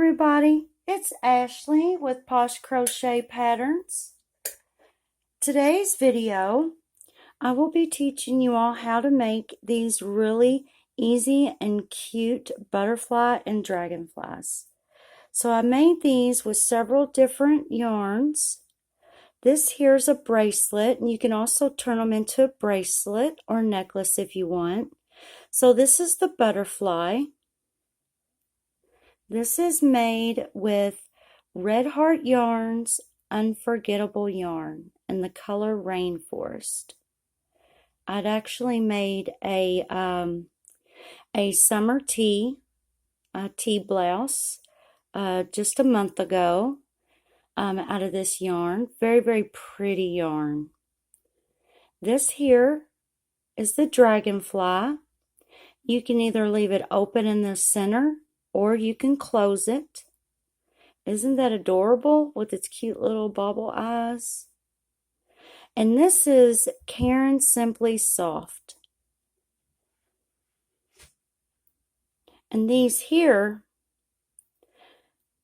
everybody, it's Ashley with Posh Crochet Patterns. Today's video, I will be teaching you all how to make these really easy and cute butterfly and dragonflies. So I made these with several different yarns. This here's a bracelet, and you can also turn them into a bracelet or necklace if you want. So this is the butterfly. This is made with RedHeart Yarn's Unforgettable yarn in the color Rainforest. I'd actually made a summer tea blouse just a month ago out of this yarn. Very, very pretty yarn. This here is the dragonfly. You can either leave it open in the center or you can close it. Isn't that adorable with its cute little bobble eyes? And this is Caron Simply Soft. And these here,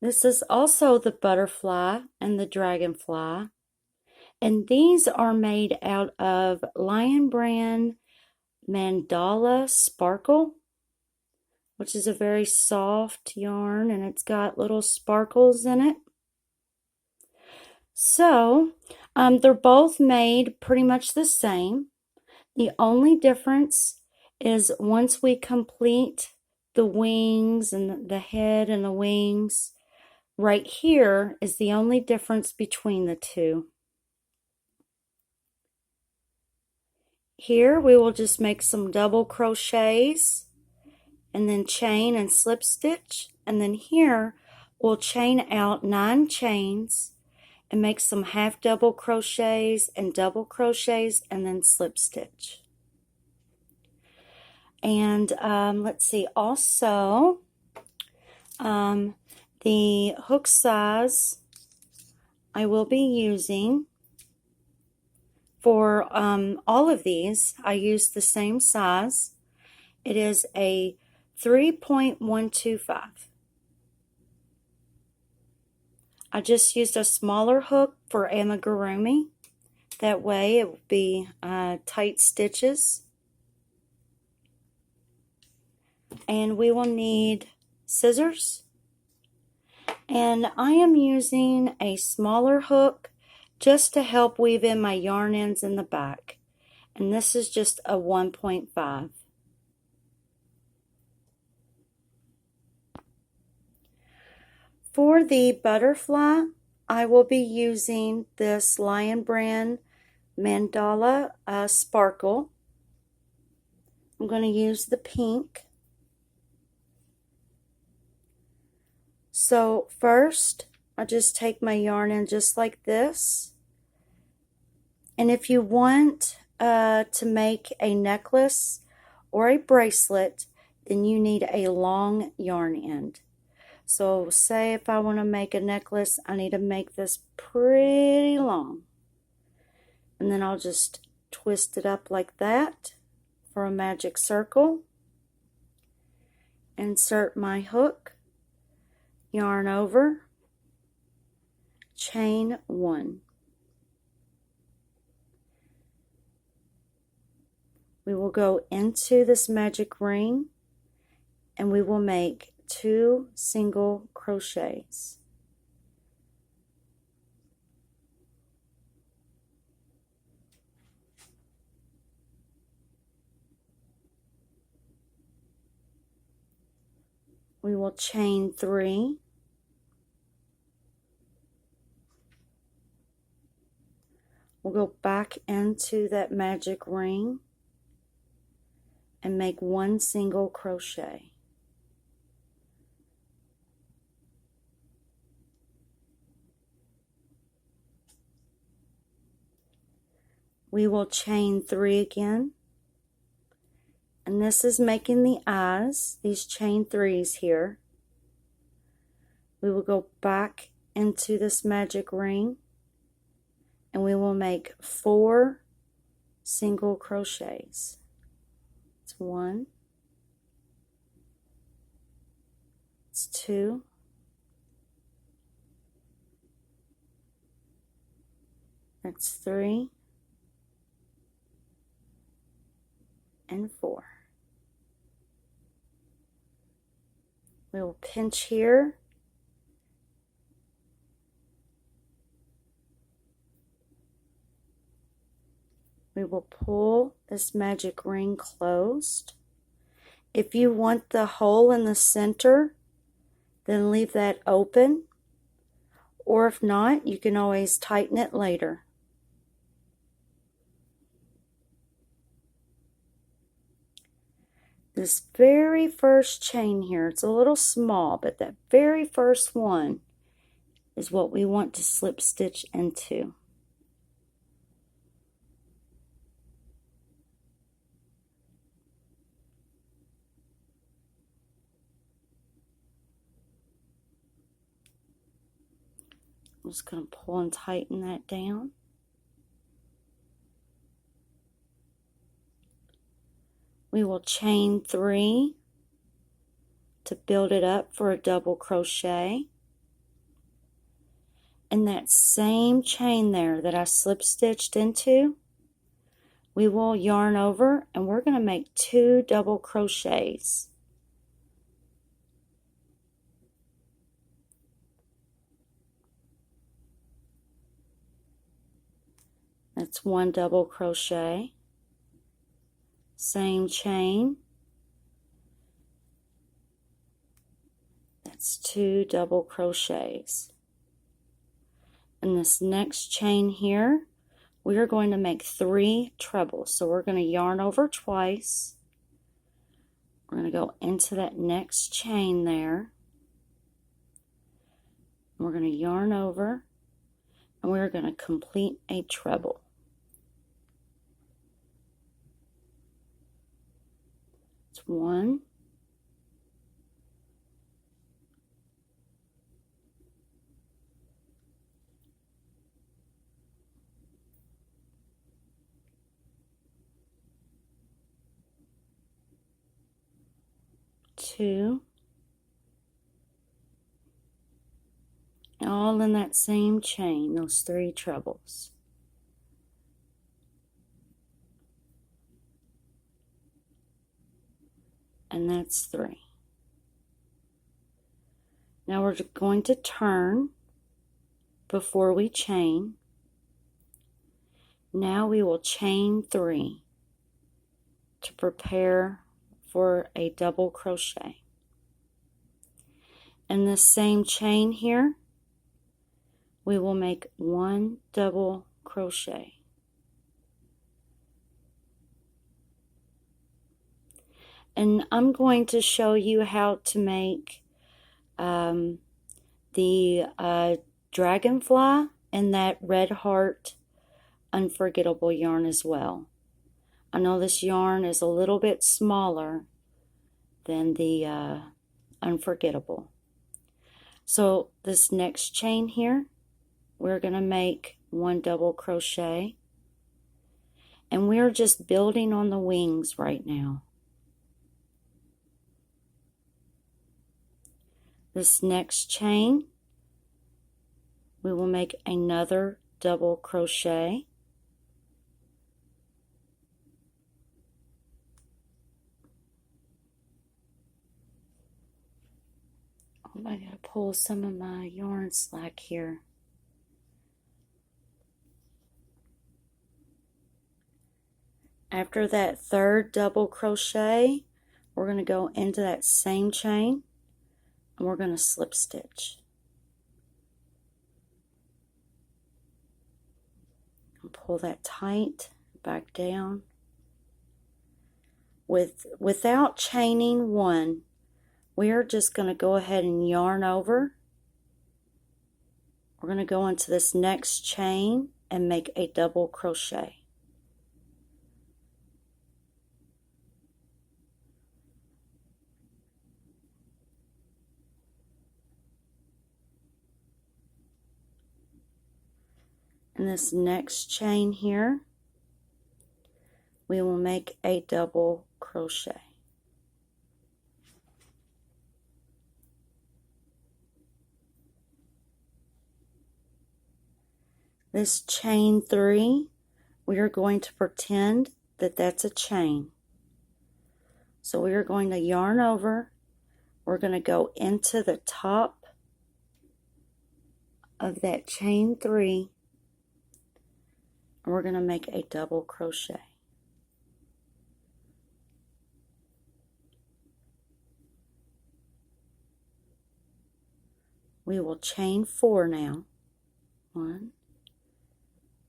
this is also the butterfly and the dragonfly. And these are made out of LionBrand Mandala Sparkle, which is a very soft yarn, and it's got little sparkles in it. So they're both made pretty much the same. The only difference is once we complete the wings and the head and the wings, right here is the only difference between the two. Here we will just make some double crochets and then chain and slip stitch, and then here we'll chain out 9 chains and make some half double crochets and double crochets and then slip stitch. And let's see, also the hook size I will be using for all of these. I use the same size. It is a 3.125. I just used a smaller hook for amigurumi. That way it will be tight stitches. And we will need scissors. And I am using a smaller hook just to help weave in my yarn ends in the back. And this is just a 1.5. For the butterfly, I will be using this LionBrand Mandala Sparkle. I'm going to use the pink. So first, I just take my yarn in just like this. And if you want to make a necklace or a bracelet, then you need a long yarn end. So say if I want to make a necklace, I need to make this pretty long. And then I'll just twist it up like that for a magic circle. Insert my hook, yarn over, chain 1. We will go into this magic ring and we will make 2 single crochets. We will chain 3. We'll go back into that magic ring and make 1 single crochet. We will chain 3 again, and this is making the eyes, these chain 3s here. We will go back into this magic ring and we will make 4 single crochets. It's 1, it's 2, That's 3 and 4. We will pinch here. We will pull this magic ring closed. If you want the hole in the center, then leave that open. Or if not, you can always tighten it later. This very first chain here, it's a little small, but that very first one is what we want to slip stitch into. I'm just going to pull and tighten that down. We will chain 3 to build it up for a double crochet. And that same chain there that I slip stitched into, we will yarn over and we're going to make 2 double crochets. That's 1 double crochet. Same chain. That's 2 double crochets. In this next chain here, we are going to make 3 trebles. So we're going to yarn over twice. We're going to go into that next chain there. We're going to yarn over and we're going to complete a treble. It's 1, 2, all in that same chain, those 3 trebles. And that's 3. Now we're going to turn before we chain. Now we will chain 3 to prepare for a double crochet. In this same chain here, we will make 1 double crochet. And I'm going to show you how to make the Dragonfly and that RedHeart Unforgettable yarn as well. I know this yarn is a little bit smaller than the Unforgettable. So this next chain here, we're going to make 1 double crochet. And we're just building on the wings right now. This next chain, we will make another double crochet. Oh, I gotta pull some of my yarn slack here. After that 3rd double crochet, we're going to go into that same chain and we're going to slip stitch. And pull that tight back down. Without chaining 1, we are just going to go ahead and yarn over. We're going to go into this next chain and make a double crochet. In this next chain here, we will make a double crochet. This chain 3, we are going to pretend that that's a chain. So we are going to yarn over. We're going to go into the top of that chain 3, and we're going to make a double crochet. We will chain 4 now. 1,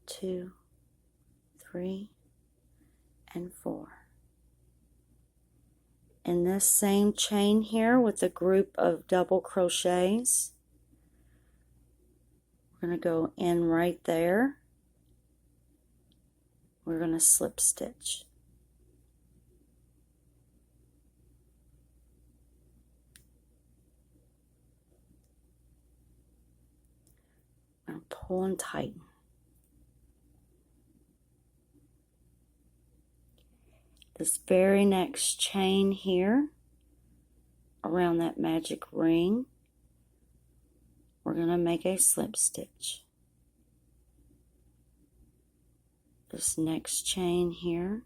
2, 3, and 4. In this same chain here with a group of double crochets, we're going to go in right there. We're going to slip stitch. And pull and tighten. This very next chain here, around that magic ring, we're going to make a slip stitch. This next chain here,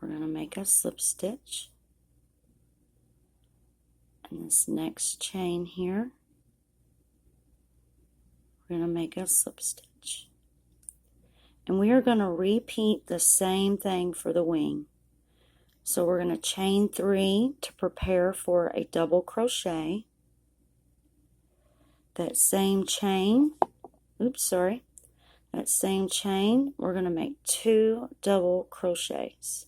we're going to make a slip stitch. And this next chain here, we're going to make a slip stitch. And we are going to repeat the same thing for the wing. So we're going to chain 3 to prepare for a double crochet. That same chain, that same chain, we're going to make 2 double crochets.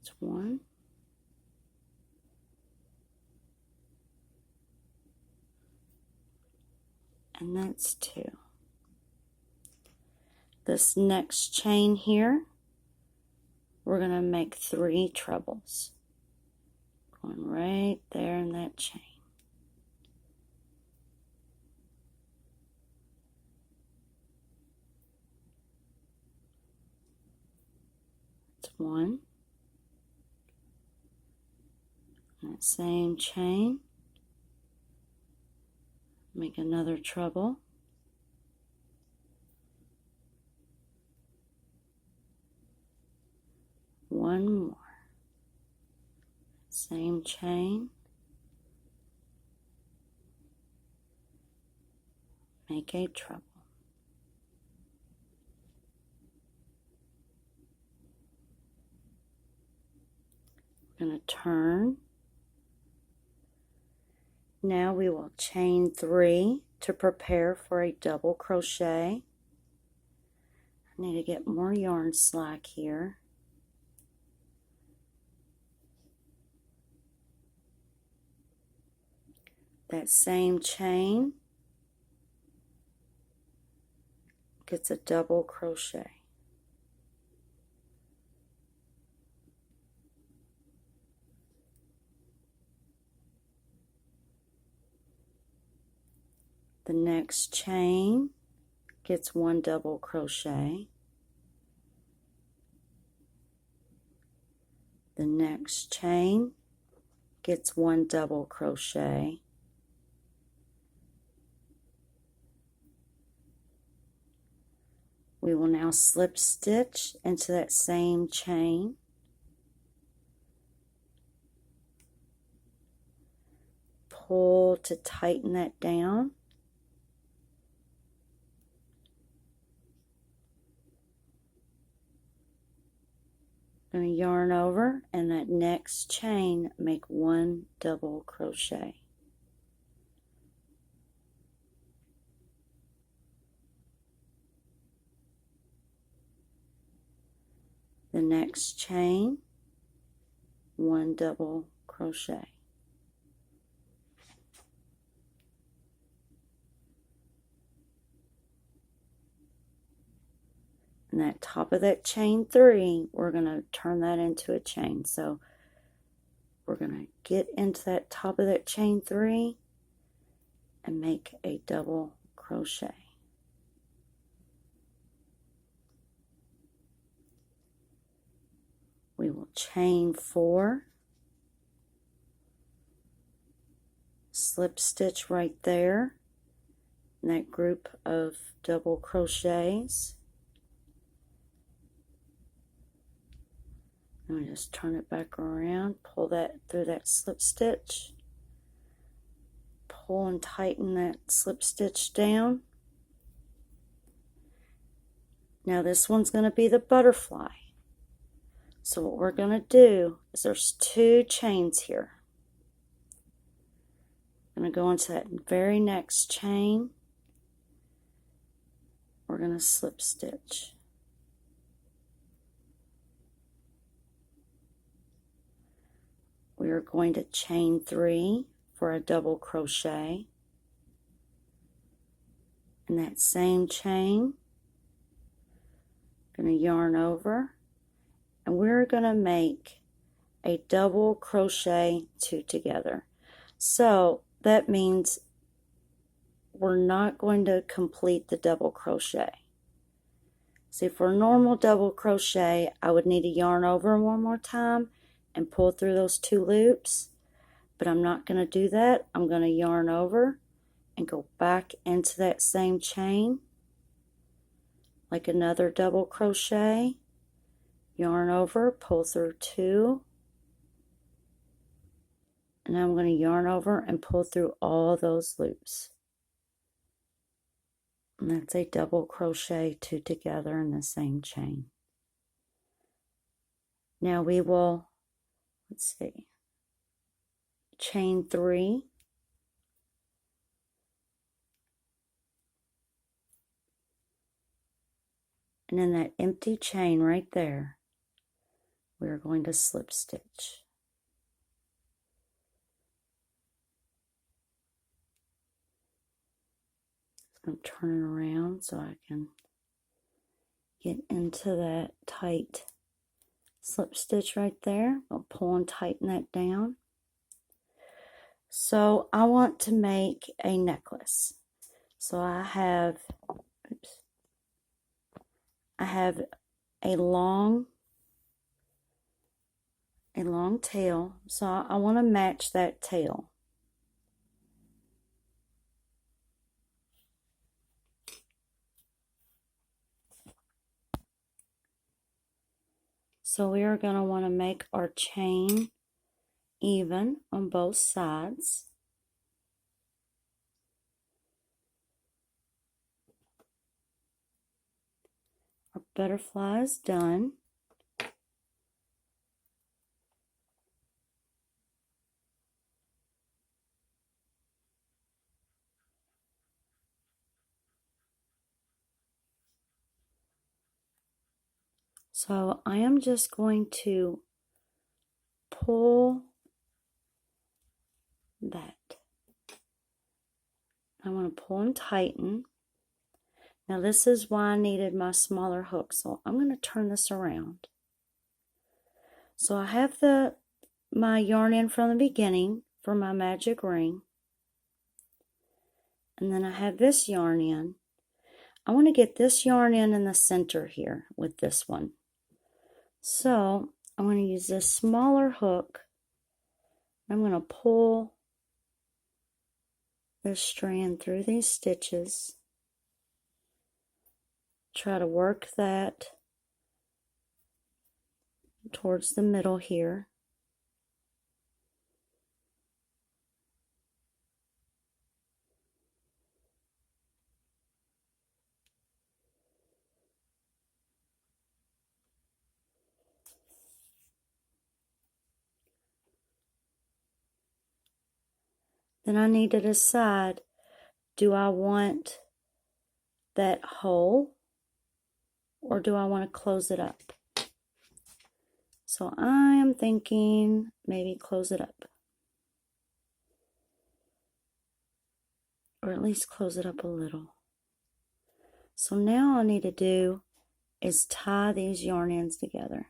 It's 1. And that's 2. This next chain here, we're going to make 3 trebles. Going right there in that chain. It's 1. That same chain, make another treble. One more. Same chain. Make a treble. We're going to turn. Now we will chain 3 to prepare for a double crochet. I need to get more yarn slack here. That same chain gets a double crochet. The next chain gets 1 double crochet. The next chain gets 1 double crochet. We will now slip stitch into that same chain. Pull to tighten that down. I'm going to yarn over, and that next chain make 1 double crochet. The next chain, 1 double crochet. And that top of that chain 3, we're going to turn that into a chain. So we're going to get into that top of that chain 3 and make a double crochet. We will chain 4, slip stitch right there in that group of double crochets. And just turn it back around, pull that through that slip stitch, pull and tighten that slip stitch down. Now this one's going to be the butterfly. So what we're going to do is there's 2 chains here. I'm going to go into that very next chain. We're going to slip stitch. We are going to chain 3 for a double crochet. In that same chain, going to yarn over, and we're going to make a double crochet 2 together. So that means we're not going to complete the double crochet. See, for a normal double crochet, I would need to yarn over one more time and pull through those 2 loops, but I'm not going to do that. I'm going to yarn over and go back into that same chain like another double crochet, yarn over, pull through 2, and I'm going to yarn over and pull through all those loops. And that's a double crochet 2 together in the same chain. Now we will, let's see, chain 3, and in that empty chain right there, we're going to slip stitch. I'm going to turn it around so I can get into that tight slip stitch right there. I'll pull and tighten that down. So I want to make a necklace. So I have a long tail, so I want to match that tail. So we are going to want to make our chain even on both sides. Our butterfly is done. So I am just going to pull that. I want to pull and tighten. Now this is why I needed my smaller hook. So I'm going to turn this around. So I have my yarn in from the beginning for my magic ring. And then I have this yarn in. I want to get this yarn in the center here with this one. So I'm going to use this smaller hook. I'm going to pull this strand through these stitches. Try to work that towards the middle here. Then I need to decide, do I want that hole or do I want to close it up? So I am thinking maybe close it up. Or at least close it up a little. So now all I need to do is tie these yarn ends together.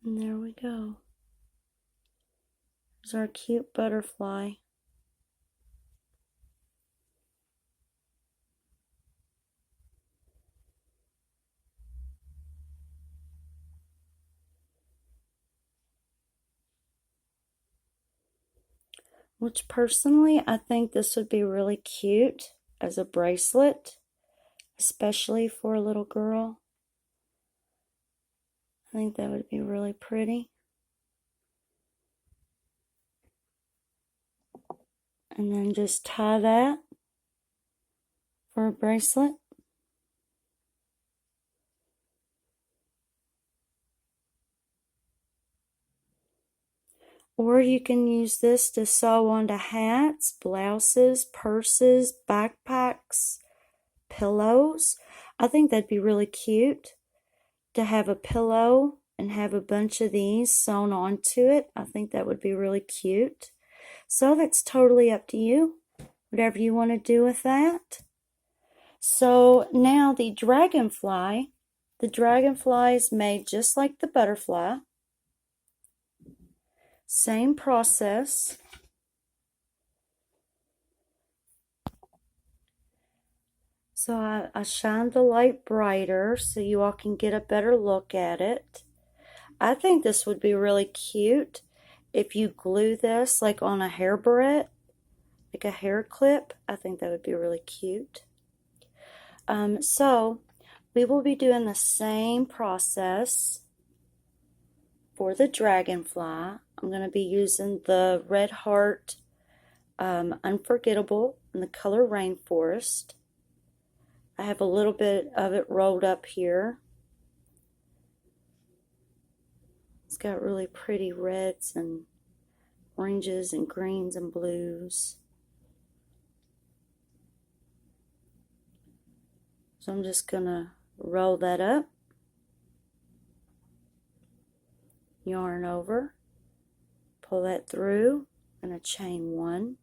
And there we go. There's our cute butterfly. Which personally, I think this would be really cute as a bracelet, especially for a little girl. I think that would be really pretty. And then just tie that for a bracelet. Or you can use this to sew onto hats, blouses, purses, backpacks, pillows. I think that'd be really cute to have a pillow and have a bunch of these sewn onto it. I think that would be really cute. So that's totally up to you, whatever you want to do with that. So now the dragonfly is made just like the butterfly. Same process. So I shined the light brighter so you all can get a better look at it. I think this would be really cute if you glue this like on a hair barrette, like a hair clip. I think that would be really cute. So we will be doing the same process for the dragonfly. I'm going to be using the RedHeart Unforgettable in the color Rainforest. I have a little bit of it rolled up here. It's got really pretty reds and oranges and greens and blues. So I'm just going to roll that up, yarn over, pull that through, I'm going to chain one.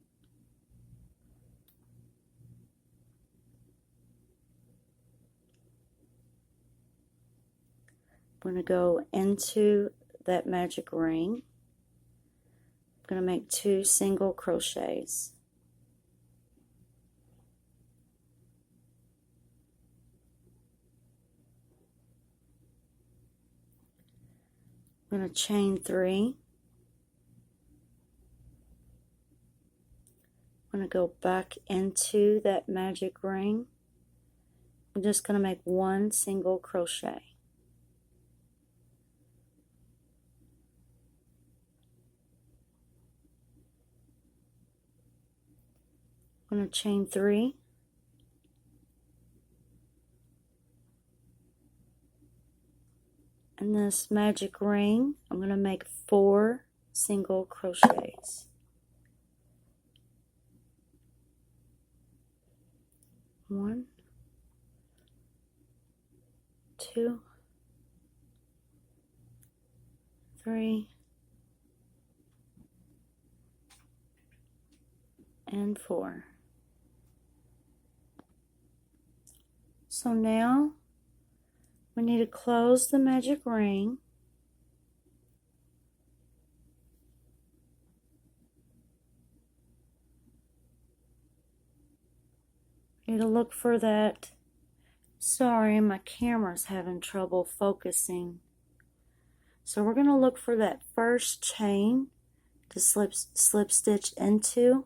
I'm going to go into that magic ring. I'm going to make 2 single crochets. I'm going to chain 3. I'm going to go back into that magic ring. I'm just going to make 1 single crochet. I'm going to chain 3. In this magic ring, I'm going to make 4 single crochets. 1, 2, 3, and 4. So now we need to close the magic ring. Need to look for that. Sorry, my camera's having trouble focusing. So we're going to look for that first chain to slip stitch into.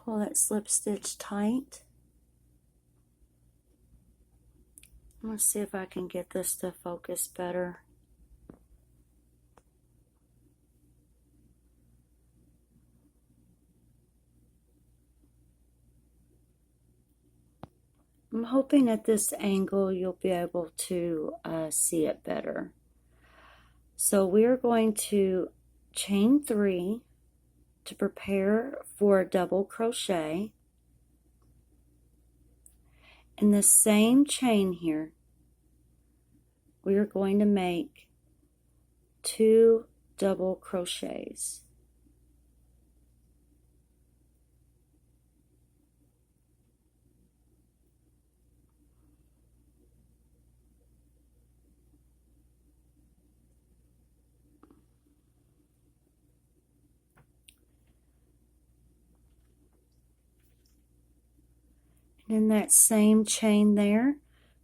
Pull that slip stitch tight. I'm going to see if I can get this to focus better. I'm hoping at this angle you'll be able to see it better. So we're going to chain 3 to prepare for a double crochet. In the same chain here, we are going to make 2 double crochets. In that same chain there,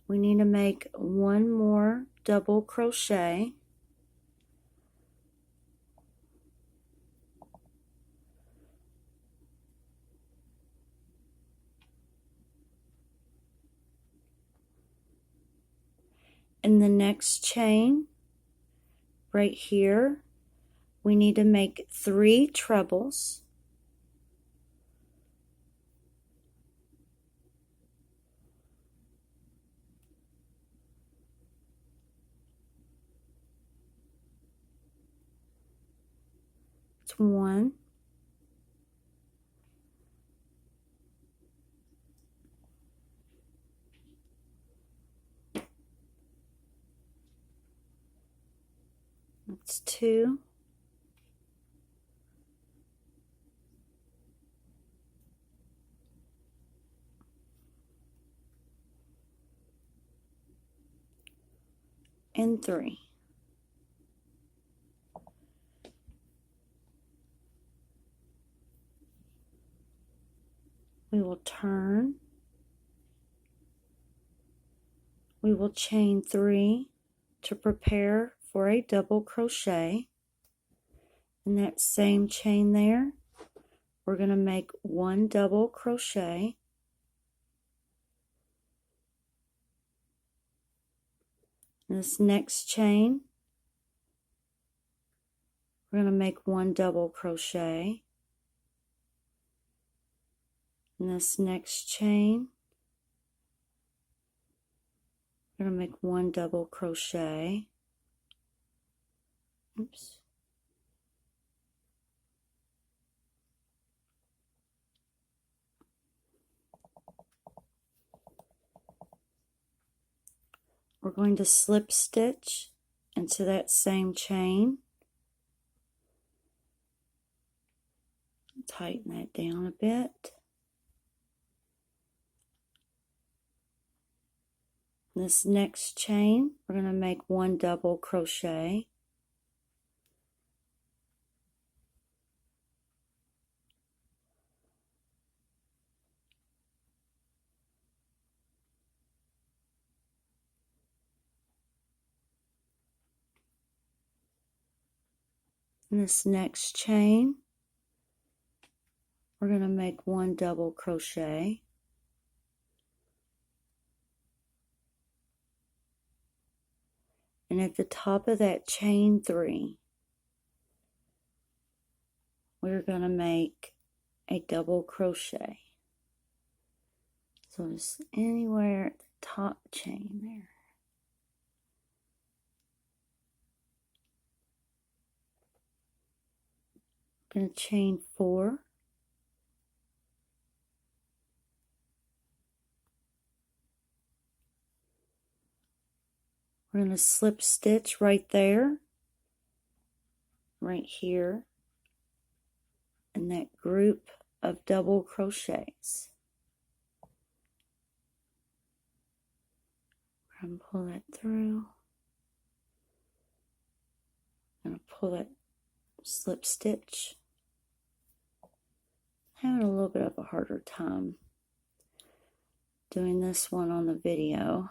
we need to make one more double crochet. In the next chain, right here, we need to make 3 trebles. It's 1, 2, and 3. We will turn. We will chain 3 to prepare for a double crochet. In that same chain there, we're going to make 1 double crochet. In this next chain, we're going to make 1 double crochet. In this next chain, we're going to make 1 double crochet. Oops. We're going to slip stitch into that same chain. Tighten that down a bit. This next chain, we're going to make 1 double crochet. In this next chain, we're going to make 1 double crochet. And at the top of that chain 3, we're going to make a double crochet. So just anywhere at the top chain there. I'm going to chain 4. We're going to slip stitch right there, right here, in that group of double crochets. We're going to pull that through. I'm going to pull that slip stitch. Having a little bit of a harder time doing this one on the video.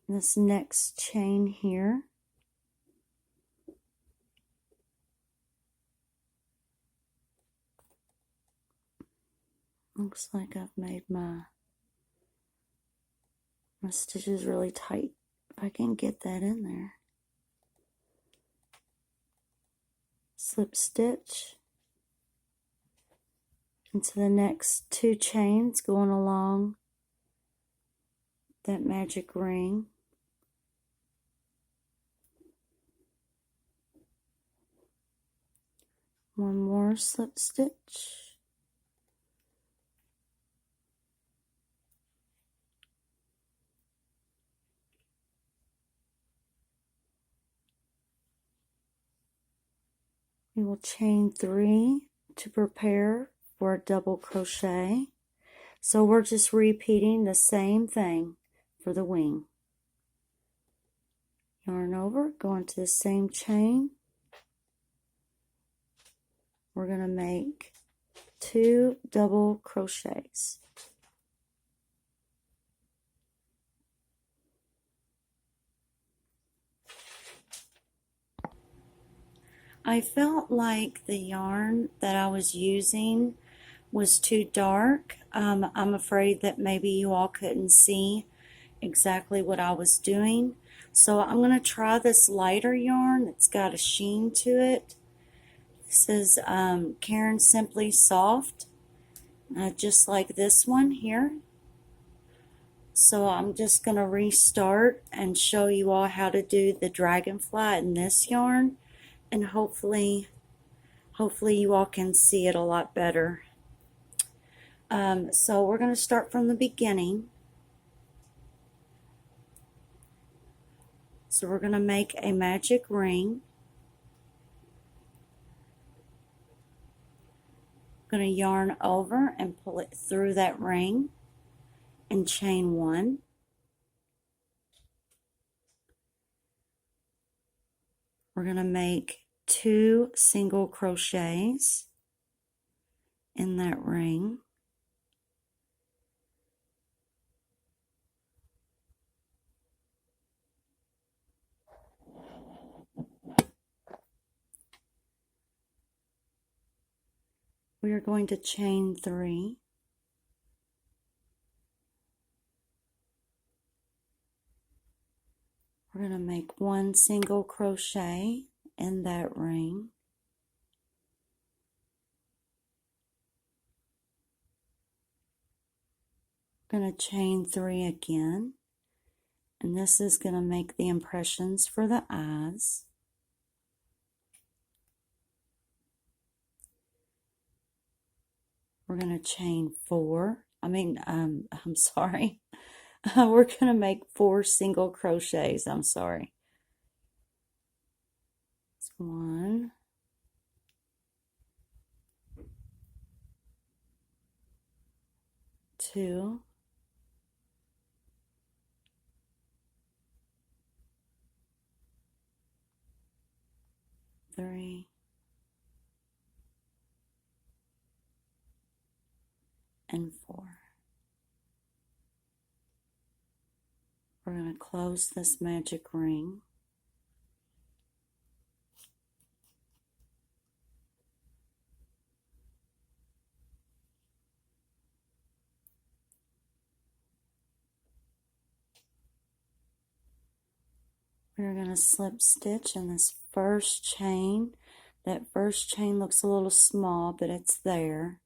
This next chain here, looks like I've made my stitches really tight. If I can get that in there. Slip stitch into the next 2 chains going along that magic ring. One more slip stitch. We will chain 3 to prepare for a double crochet. So we're just repeating the same thing for the wing. Yarn over, go into the same chain. We're going to make 2 double crochets. I felt like the yarn that I was using was too dark. I'm afraid that maybe you all couldn't see exactly what I was doing. So I'm going to try this lighter yarn that's got a sheen to it. This is Caron Simply Soft, just like this one here. So I'm just going to restart and show you all how to do the Dragonfly in this yarn, and hopefully you all can see it a lot better. So we're going to start from the beginning. So we're going to make a magic ring. I'm going to yarn over and pull it through that ring and chain 1. We're going to make 2 single crochets in that ring. We are going to chain 3. We're going to make 1 single crochet in that ring. We're going to chain 3 again, and this is going to make the impressions for the eyes. We're going to chain 4. I'm sorry. We're going to make 4 single crochets. I'm sorry. It's 1, 2, 3, and 4. We're going to close this magic ring. We're going to slip stitch in this first chain. That first chain looks a little small, but it's there.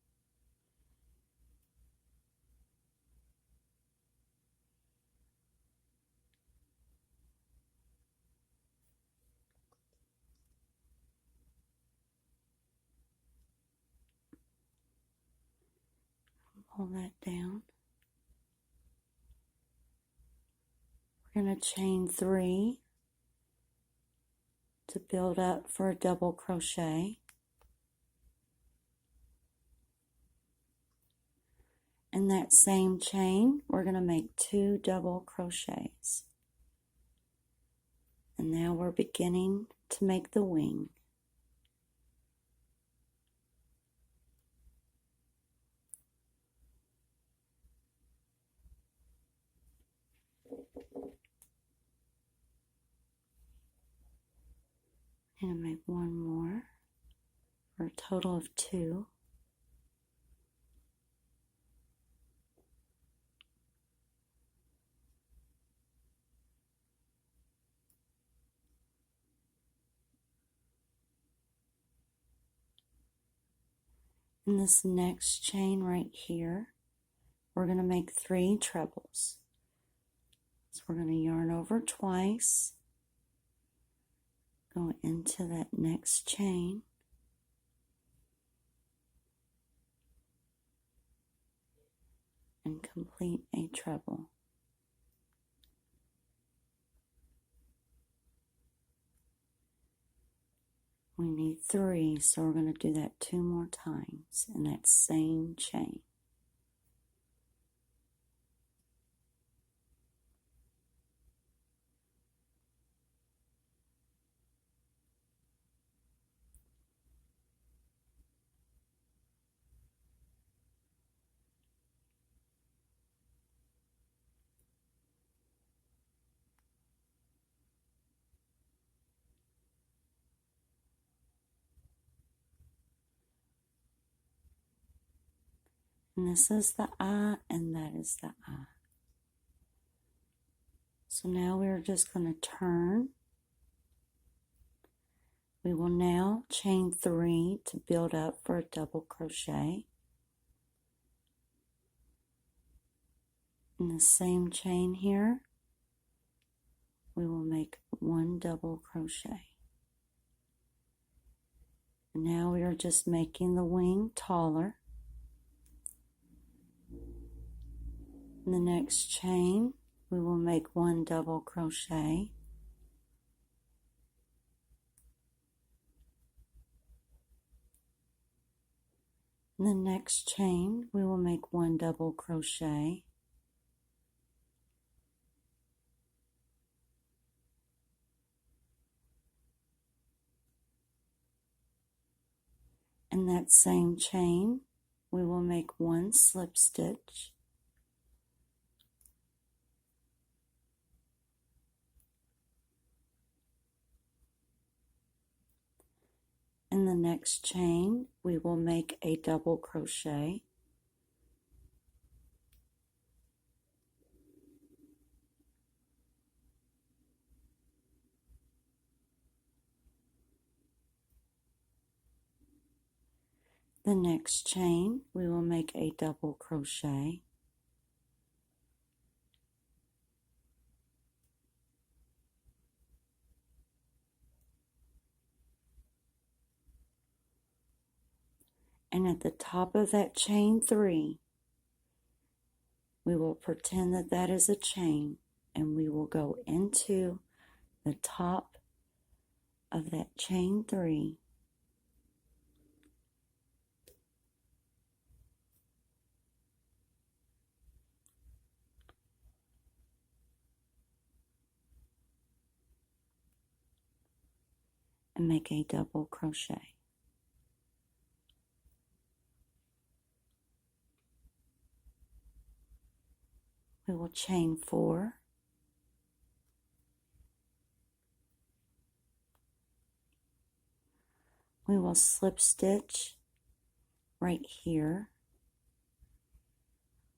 Pull that down. We're going to chain 3 to build up for a double crochet. In that same chain, we're going to make 2 double crochets. And now we're beginning to make the wing. And make 1 more for a total of 2. In this next chain right here, we're going to make 3 trebles. So we're going to yarn over twice, go into that next chain, and complete a treble. We need 3, so we're going to do that 2 more times in that same chain. And this is the eye, and that is the eye. So now we're just going to turn. We will now chain 3 to build up for a double crochet. In the same chain here, we will make 1 double crochet. And now we are just making the wing taller. In the next chain, we will make 1 double crochet. In the next chain, we will make 1 double crochet. In that same chain, we will make 1 slip stitch. In the next chain, we will make a double crochet. The next chain, we will make a double crochet. And at the top of that chain 3, we will pretend that that is a chain, and we will go into the top of that chain 3. And make a double crochet. We will chain 4. We will slip stitch right here,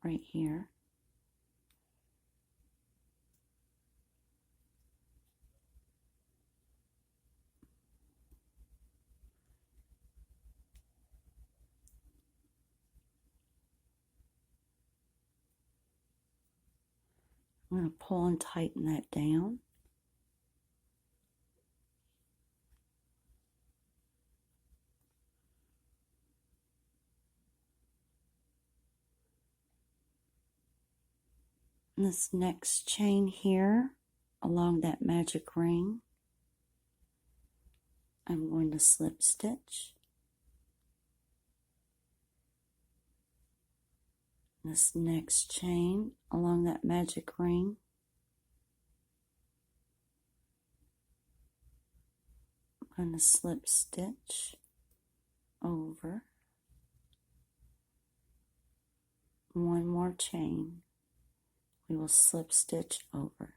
right here. I'm going to pull and tighten that down. And this next chain here, along that magic ring, I'm going to slip stitch. This next chain along that magic ring, I'm going to slip stitch over. 1 more chain, we will slip stitch over.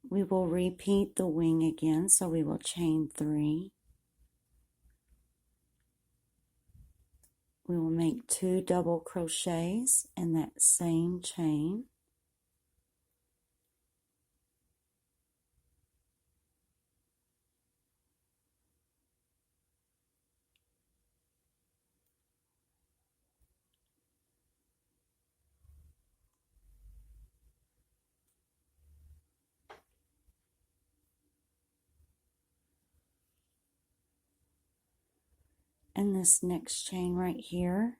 We will repeat the wing again, so we will chain 3. We will make 2 double crochets in that same chain. In this next chain right here,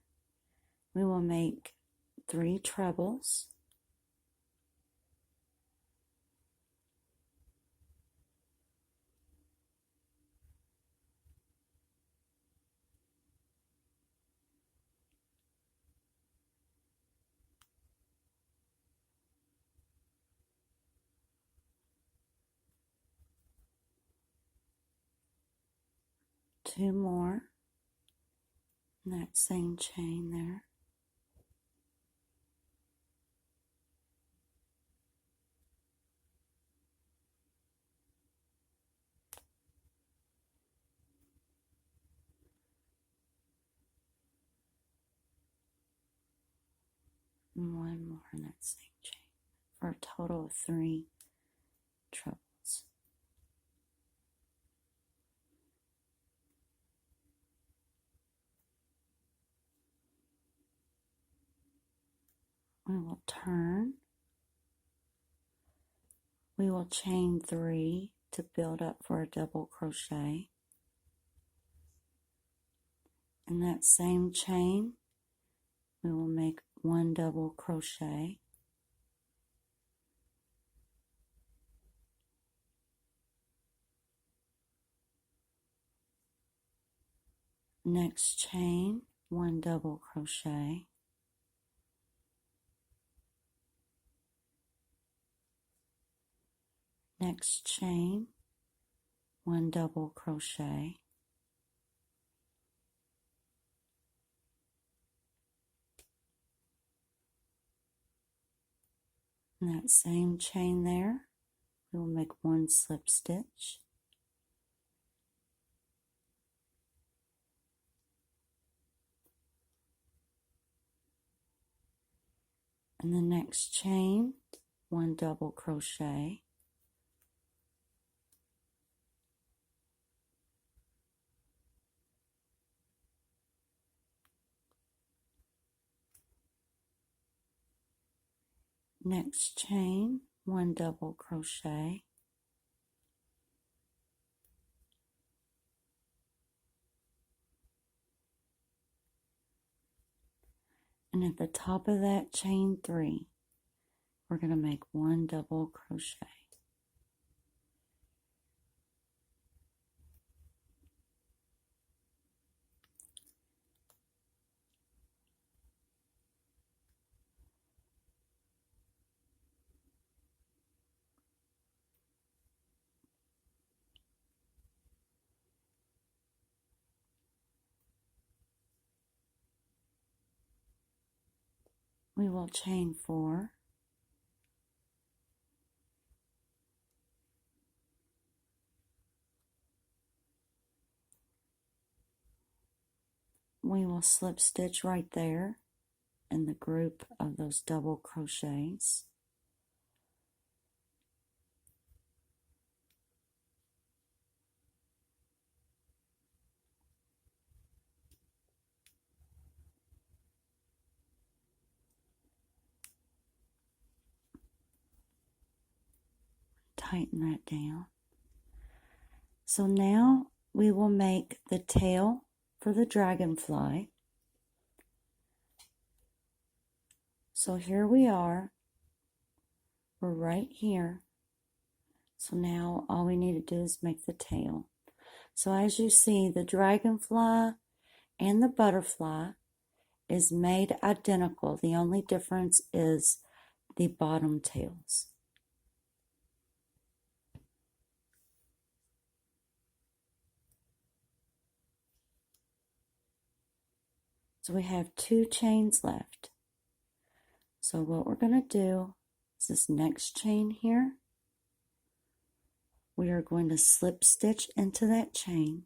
we will make 3 trebles. Two more in that same chain there. And one more in that same chain for a total of 3 trebles. We will turn. We will chain 3 to build up for a double crochet. In that same chain, we will make 1 double crochet. Next chain, 1 double crochet. Next chain, 1 double crochet. In that same chain there, we will make 1 slip stitch. In the next chain, 1 double crochet. Next chain, 1 double crochet. And at the top of that chain 3, we're going to make 1 double crochet. We will chain 4. We will slip stitch right there in the group of those double crochets. Tighten that down. So now we will make the tail for the dragonfly. So here we are. We're right here. So now all we need to do is make the tail. So as you see, the dragonfly and the butterfly is made identical. The only difference is the bottom tails. So we have 2 chains left. So what we're going to do is this next chain here, we are going to slip stitch into that chain.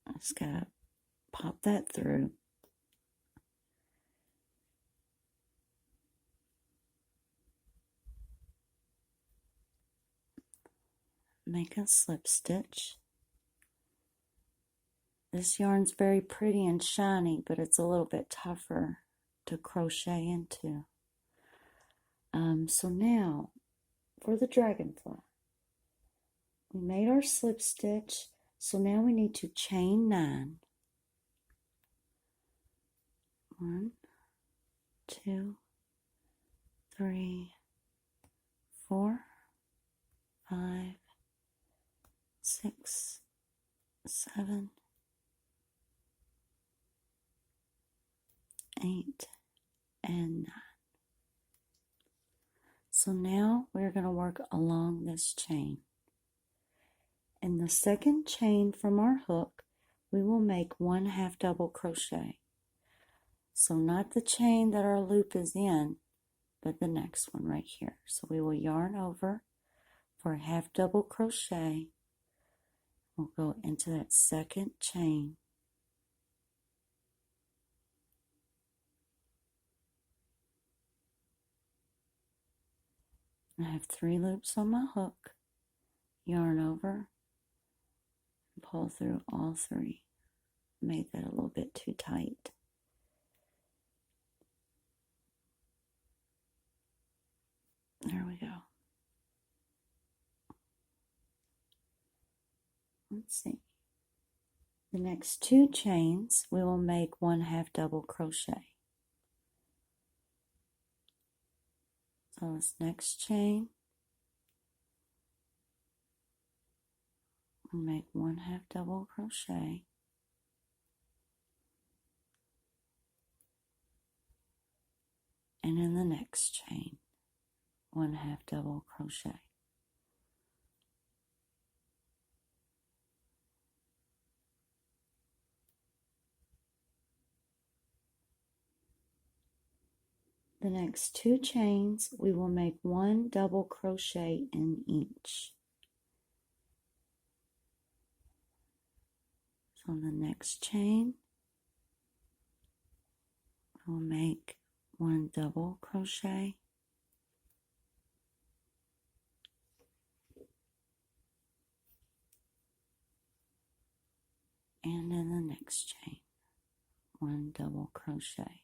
I just got to pop that through. Make a slip stitch. This yarn's very pretty and shiny, but it's a little bit tougher to crochet into. So now, for the dragonfly, we made our slip stitch So now we need to chain 9. 1, 2, 3, 4, 5, 6, 7, 8, and 9. So now we're going to work along this chain. In the second chain from our hook, we will make 1 half double crochet. So not the chain that our loop is in, but the next one right here. So we will yarn over for a half double crochet. We'll go into that second chain. I have 3 loops on my hook. Yarn over and pull through all 3. Made that a little bit too tight. There we go. Let's see. The next 2 chains, we will make 1 half double crochet. So this next chain, we'll make 1 half double crochet. And in the next chain, 1 half double crochet. The next 2 chains, we will make 1 double crochet in each. So the next chain, we'll make 1 double crochet. And in the next chain, 1 double crochet.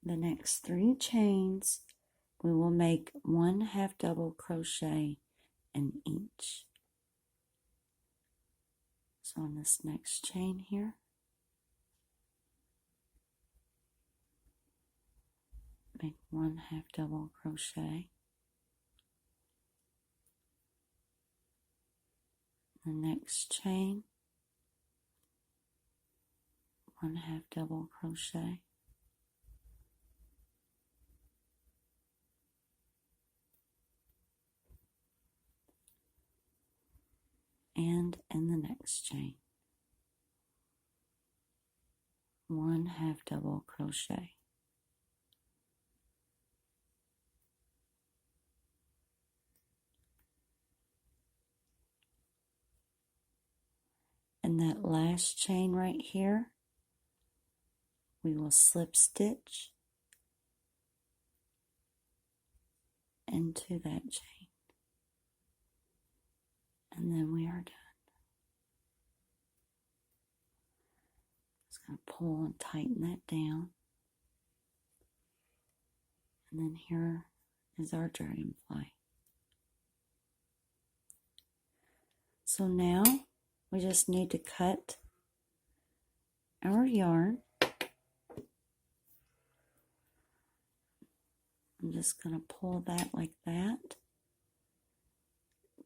The next 3 chains, we will make 1 half double crochet in each. So on this next chain here, make 1 half double crochet. The next chain, 1 half double crochet. And in the next chain, 1 half double crochet. In that last chain right here, we will slip stitch into that chain. And then we are done. Just going to pull and tighten that down. And then here is our dragonfly. So now we just need to cut our yarn. I'm just going to pull that like that.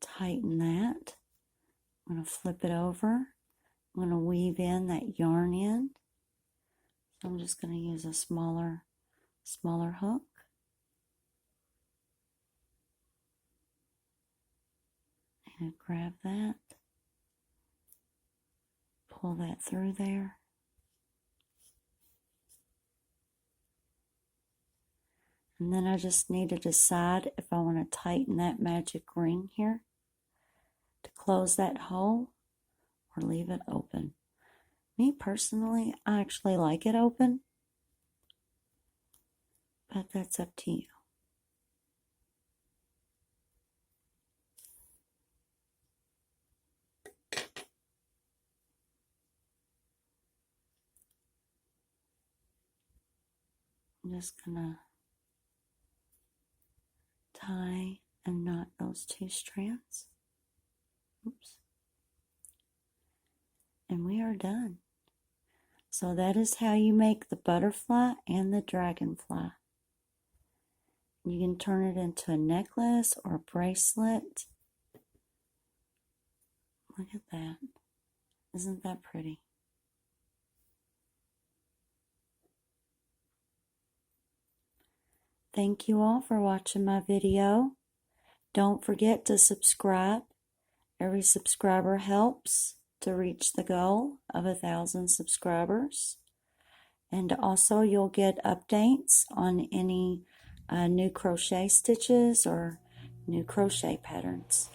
Tighten that. I'm going to flip it over. I'm going to weave in that yarn end. So I'm just going to use a smaller hook. And grab that. Pull that through there. And then I just need to decide if I want to tighten that magic ring here to close that hole or leave it open. Me personally, I actually like it open, but that's up to you. I'm just gonna tie and knot those 2 strands. Oops. And we are done. So that is how you make the butterfly and the dragonfly. You can turn it into a necklace or a bracelet. Look at that. Isn't that pretty? Thank you all for watching my video. Don't forget to subscribe. Every subscriber helps to reach the goal of 1,000 subscribers. And also you'll get updates on any new crochet stitches or new crochet patterns.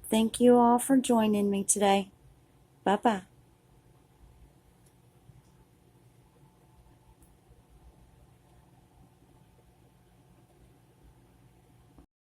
Thank you all for joining me today. Bye-bye.